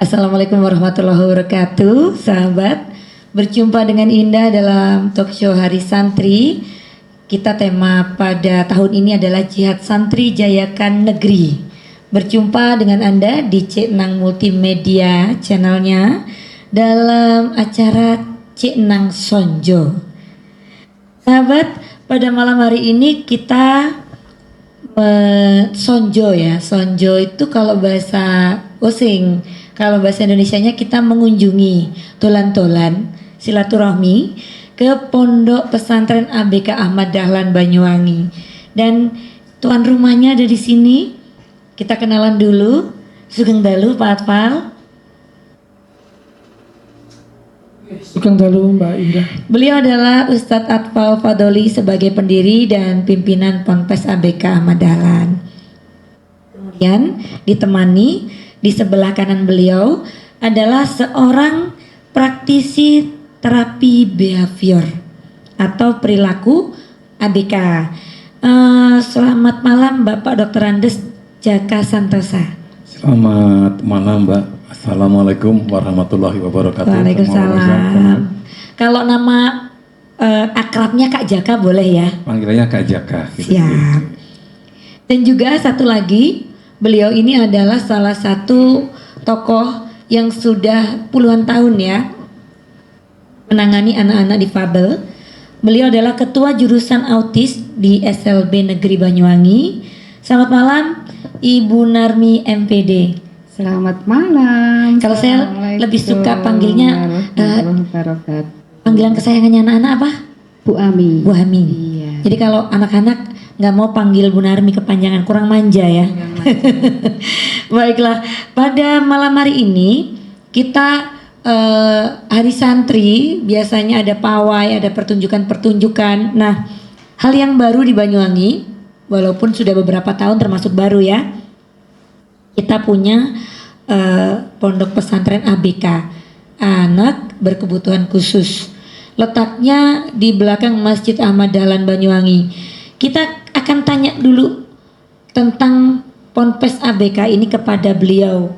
Assalamualaikum warahmatullahi wabarakatuh, sahabat. Berjumpa dengan Indah dalam talk show Hari Santri. Kita tema pada tahun ini adalah Jihad Santri Jayakan Negeri. Berjumpa dengan Anda di C6 Multimedia channelnya dalam acara C6 Sonjo. Sahabat, pada malam hari ini kita sonjo ya. Sonjo itu kalau bahasa Osing, kalau bahasa Indonesianya kita mengunjungi tolan-tolan silaturahmi ke Pondok Pesantren ABK Ahmad Dahlan Banyuwangi. Dan tuan rumahnya ada di sini. Kita kenalan dulu. Sugeng Dalu Pak Atfal. Sugeng Dalu Mbak Indah. Beliau adalah Ustadz Atfal Fadoli sebagai pendiri dan pimpinan Ponpes ABK Ahmad Dahlan. Kemudian ditemani di sebelah kanan beliau adalah seorang praktisi terapi behavior atau perilaku ABK. Selamat malam Bapak Dr. Andes Jaka Santosa. Selamat malam Mbak. Assalamualaikum warahmatullahi wabarakatuh. Waalaikumsalam. Kalau nama akrabnya Kak Jaka boleh ya? Panggilannya Kak Jaka. Siap. Dan juga satu lagi, beliau ini adalah salah satu tokoh yang sudah puluhan tahun ya menangani anak-anak difabel. Beliau adalah ketua jurusan autis di SLB Negeri Banyuwangi. Selamat malam Ibu Narmi MPD. Selamat malam. Kalau saya lebih suka panggilnya panggilan kesayangannya anak-anak apa? Bu Ami. Bu Ami. Iya. Jadi kalau anak-anak nggak mau panggil Bu Narmi kepanjangan, kurang manja ya. Baiklah, pada malam hari ini kita hari santri, biasanya ada pawai, ada pertunjukan-pertunjukan. Nah, hal yang baru di Banyuwangi, walaupun sudah beberapa tahun termasuk baru ya, kita punya pondok pesantren ABK, anak berkebutuhan khusus. Letaknya di belakang Masjid Ahmad Dahlan Banyuwangi. Kita akan tanya dulu tentang Ponpes ABK ini kepada beliau.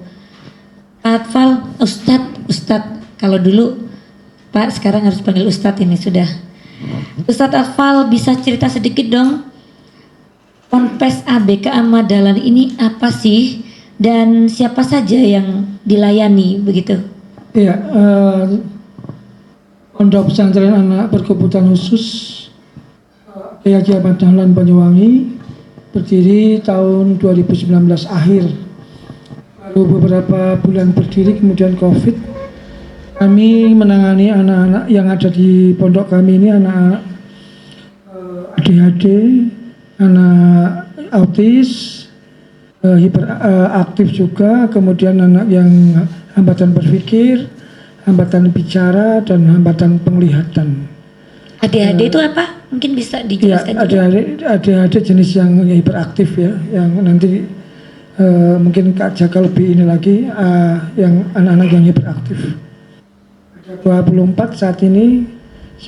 Pak Atfal, Ustadz, kalau dulu Pak sekarang harus panggil Ustadz ini sudah. Ustadz Atfal bisa cerita sedikit dong, Ponpes ABK Ahmad Dahlan ini apa sih dan siapa saja yang dilayani begitu? Iya, Pondok Pesantren Anak Berkebutuhan Khusus Haji Ahmad Dahlan Banyuwangi berdiri tahun 2019 akhir. Lalu beberapa bulan berdiri kemudian COVID. Kami menangani anak-anak yang ada di pondok kami ini, anak ADHD, anak autis, hiperaktif juga, kemudian anak yang hambatan berpikir, hambatan bicara, dan hambatan penglihatan. ADHD itu apa? Mungkin bisa dijelaskan ya, ADHD jenis yang hiperaktif ya, yang nanti mungkin Kak Jaka lebih ini lagi, yang anak-anak yang hiperaktif. Ada 24 saat ini,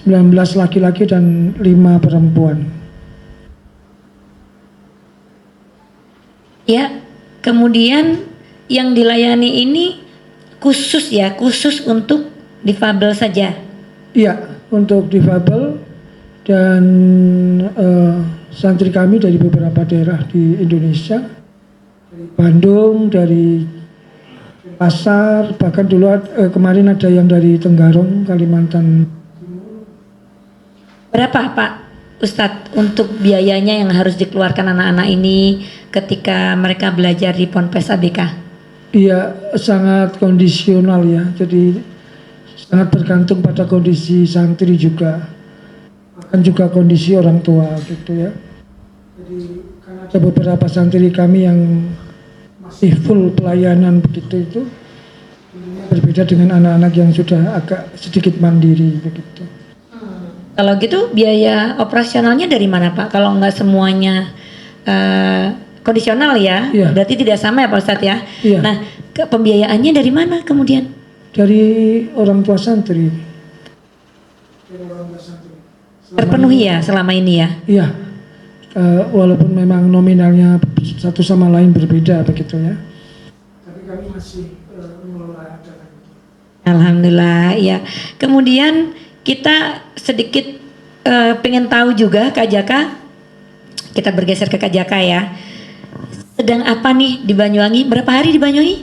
19 laki-laki dan 5 perempuan. Ya, kemudian yang dilayani ini khusus ya, khusus untuk difabel saja. Iya, untuk difabel dan santri kami dari beberapa daerah di Indonesia, dari Bandung, dari Pasar, bahkan dulu kemarin ada yang dari Tenggarong, Kalimantan. Berapa Pak Ustadz untuk biayanya yang harus dikeluarkan anak-anak ini ketika mereka belajar di Ponpes ABK? Iya, sangat kondisional ya, jadi sangat bergantung pada kondisi santri juga, bahkan juga kondisi orang tua gitu ya. Jadi kan ada beberapa santri kami yang masih full pelayanan begitu, itu berbeda dengan anak-anak yang sudah agak sedikit mandiri begitu. Kalau gitu biaya operasionalnya dari mana Pak? Kalau nggak semuanya kondisional ya, Iya. Berarti tidak sama ya Pak Ustadz ya. Iya. Nah, pembiayaannya dari mana kemudian? Dari orang tua santri. Terpenuhi ya selama ini ya? Iya, walaupun memang nominalnya satu sama lain berbeda begitu ya. Tapi kami masih mengelola acara itu. Alhamdulillah ya. Kemudian kita sedikit pengen tahu juga Kak Jaka. Kita bergeser ke Kak Jaka ya. Sedang apa nih di Banyuwangi? Berapa hari di Banyuwangi?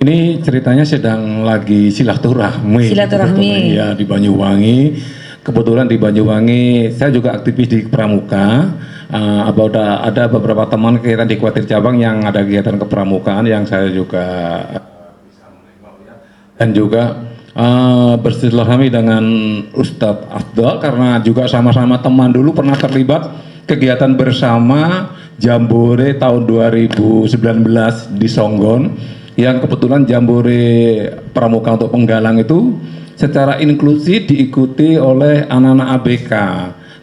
Ini ceritanya sedang lagi silaturahmi. Silaturahmi. Ya, di Banyuwangi. Kebetulan di Banyuwangi saya juga aktivis di Pramuka. Ada beberapa teman kegiatan di Kuartir Cabang yang ada kegiatan kepramukaan yang saya juga dan juga bersilaturahmi dengan Ustadz Afdal karena juga sama-sama teman dulu pernah terlibat kegiatan bersama Jambore tahun 2019 di Songgon, yang kebetulan Jambore Pramuka untuk penggalang itu secara inklusif diikuti oleh anak-anak ABK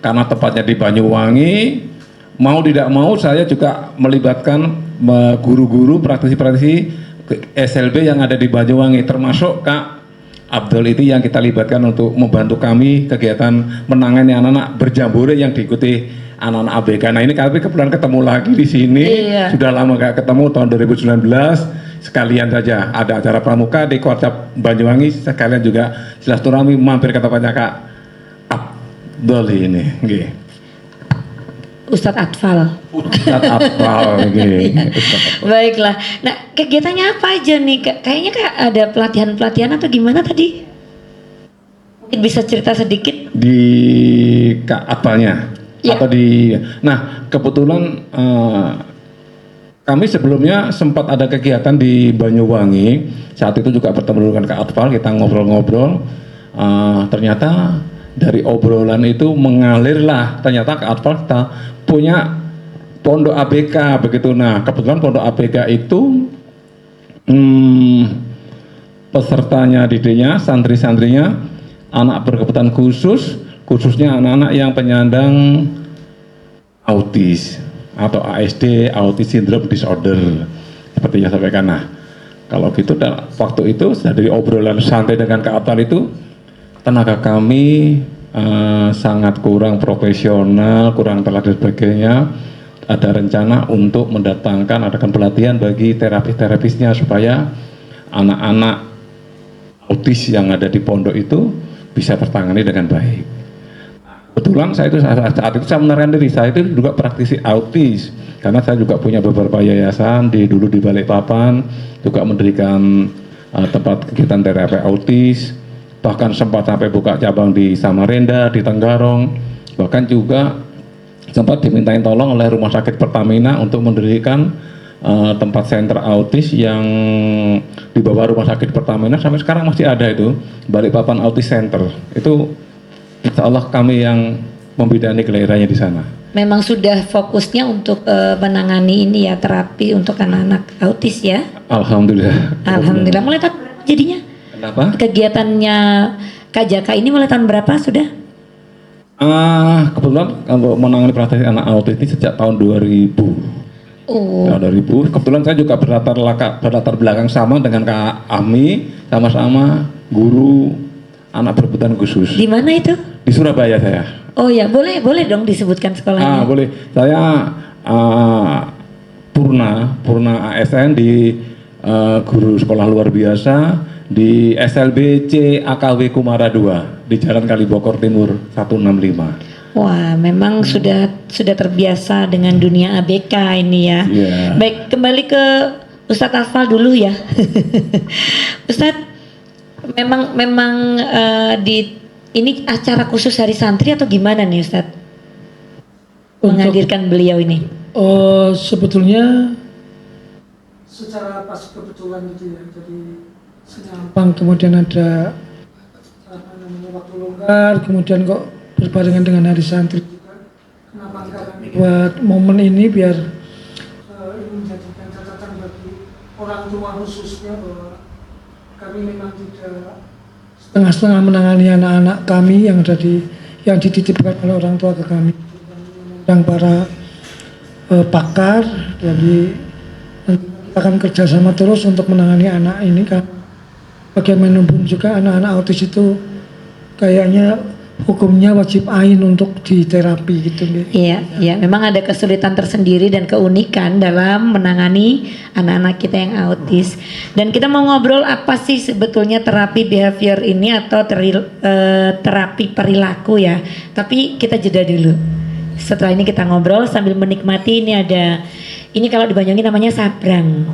karena tepatnya di Banyuwangi. Mau tidak mau saya juga melibatkan guru-guru praktisi-praktisi SLB yang ada di Banyuwangi, termasuk Kak Abdul itu yang kita libatkan untuk membantu kami kegiatan menangani anak-anak berjambore yang diikuti anak-anak ABK. Nah ini kami kebetulan ketemu lagi di sini. Iya. Sudah lama gak ketemu, tahun 2019 sekalian saja ada acara pramuka di Kota Banyuwangi, sekalian juga silaturahmi mampir ke tempatnya Kak Abdul ini. Nggih. Ustadz Atfal. Ustadz Atfal nggih. Baiklah. Nah, kegiatannya apa aja nih? Kayaknya Kak ada pelatihan-pelatihan atau gimana tadi? Mungkin bisa cerita sedikit. Di Kak Atfalnya Ya. atau di. Nah, kebetulan kami sebelumnya sempat ada kegiatan di Banyuwangi. Saat itu juga bertemu dengan Kak Atfal, kita ngobrol-ngobrol. Ternyata dari obrolan itu mengalirlah. Ternyata Kak Atfal kita punya pondok ABK begitu. Nah, kebetulan pondok ABK itu pesertanya didiknya, santri-santrinya, anak berkebutuhan khusus, khususnya anak-anak yang penyandang autis atau ASD, Autism Syndrome Disorder, seperti yang saya sampaikan. Nah, kalau gitu waktu itu dari obrolan santai dengan Kak Atfal itu, tenaga kami sangat kurang profesional, kurang telat dan sebagainya. Ada rencana untuk adakan pelatihan bagi terapis-terapisnya supaya anak-anak autis yang ada di pondok itu bisa tertangani dengan baik. Kebetulan saat itu saya menerangkan diri, saya itu juga praktisi autis karena saya juga punya beberapa yayasan dulu di Balikpapan, juga mendirikan tempat kegiatan terapi autis, bahkan sempat sampai buka cabang di Samarinda, di Tenggarong, bahkan juga sempat dimintain tolong oleh Rumah Sakit Pertamina untuk mendirikan tempat center autis yang di bawah Rumah Sakit Pertamina, sampai sekarang masih ada itu, Balikpapan Autis Center. Itu insya Allah kami yang membidani kelahirannya di sana. Memang sudah fokusnya untuk menangani ini ya, terapi untuk anak-anak autis ya. Alhamdulillah. Alhamdulillah. Mulai tahun berapa jadinya? Kenapa? Kegiatannya Kak Jaka ini mulai tahun berapa sudah? Kebetulan kalau menangani praktisi anak autis ini sejak tahun 2000. Oh. Tahun 2000. Kebetulan saya juga berlatar belakang sama dengan Kak Ami, sama-sama guru anak berkebutuhan khusus. Di mana itu? Di Surabaya saya. Oh ya, boleh dong disebutkan sekolahnya. Boleh. Saya Purna ASN di guru sekolah luar biasa di SLBC AKW Kumara 2 di Jalan Kalibokor Timur 165. Wah, memang sudah terbiasa dengan dunia ABK ini ya. Yeah. Baik, kembali ke Ustadz Afal dulu ya. Ustadz, memang ini acara khusus Hari Santri atau gimana nih Ustadz? Menghadirkan beliau ini. Sebetulnya secara pas kebetulan itu ya, jadi segampang kemudian ada waktu longgar, kemudian kok berbarengan dengan Hari Santri juga. Kenapa enggak buat momen ini biar ini menjadikan catatan bagi orang tua khususnya bahwa kami memang tidak setengah-setengah menangani anak-anak kami yang dititipkan oleh orang tua ke kami, yang para pakar. Jadi kita akan kerjasama terus untuk menangani anak ini kan. Bagaimanapun juga anak-anak autis itu kayaknya hukumnya wajib ain untuk diterapi gitu nggih. Iya, iya, memang ada kesulitan tersendiri dan keunikan dalam menangani anak-anak kita yang autis. Dan kita mau ngobrol apa sih sebetulnya terapi behavior ini atau terapi perilaku ya. Tapi kita jeda dulu. Setelah ini kita ngobrol sambil menikmati ini kalau di Banyuwangi namanya sabrang.